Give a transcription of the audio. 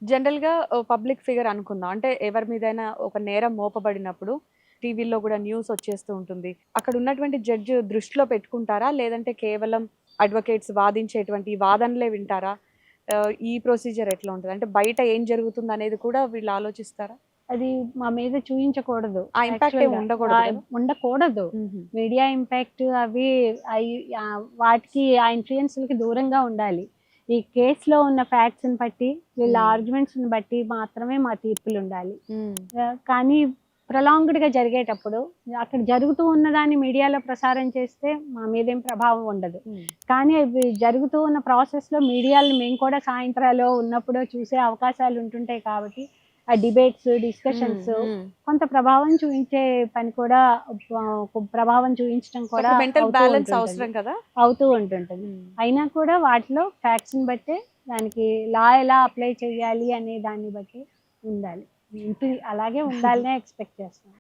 జనరల్‌గా public figure అనుకుందాం. అంటే ఎవరి మీదైనా ఒక నేరం మోపబడినప్పుడు టీవీల్లో గూడా న్యూస్ వచ్చేస్తూ ఉంటుంది. అక్కడ ఉన్నటువంటి జడ్జ్ దృష్టిలో పెట్టుకుంటారా? లేదంటే కేవలం అడ్వకేట్స్ వాదించేటువంటి ఈ వాదనలే వింటారా? ఈ ప్రొసీజర్ ఎట్లా ఉంటది? అంటే బయట ఏం జరుగుతుందనేది కూడా వీళ్ళు ఆలోచిస్తారా? అది మా మీద చూయించకూడదు ఆ ఇంపాక్ట్ ఏమి యాక్చువల్‌గా. ఉండకూడదు కదా! ఉండకూడదు. హుహు. మీడియా ఇంపాక్ట్ అవి అయి వాటికి ఆ ఇన్‌ఫ్లుయెన్స్‌లకి దూరంగా ఉండాలి. ఈ కేస్‌లో ఉన్న ఫ్యాక్ట్స్‌ని బట్టి, వీళ్ళ హ్మ్. ఆర్గ్యుమెంట్స్‌ని బట్టి మాత్రమే మా తీర్పులుండాలి. హ్మ్. కానీ ప్రొలాంగ్డ్‌గా జరిగేటప్పుడు అక్కడ జరుగుతూ ఉన్నదాన్ని మీడియాలో ప్రసారం చేస్తే మా మీదేం ప్రభావం ఉండదు. హ్మ్. కానీ అవి జరుగుతూ ఉన్న ప్రాసెస్‌లో మీడియాలో మేము కూడా సాయంత్రాలో ఉన్నప్పుడో చూసే అవకాశాలు ఉంటుంటాయి కాబట్టి, ఆ డిబేట్స్, హ్మ్. డిస్కషన్స్ హ్మ్. కొంత ప్రభావం చూయించే పని కూడా ప్రభావం చూయించడం సో, కూడా అక్కడ మెంటల్ అవుతూ బ్యాలెన్స్ ఉంటుంటుంది. అవసరం కదా! అవుతూ ఉంటుంటుంది. హ్మ్. అయినా కూడా వాటిలో ఫ్యాక్ట్స్‌ని బట్టే దానికి లా ఎలా అప్లై చేయాలి అనే దాన్ని బట్టి ఉండాలి. అలాగే ఉండాలనే ఎక్స్‌పెక్ట్ చేస్తాం.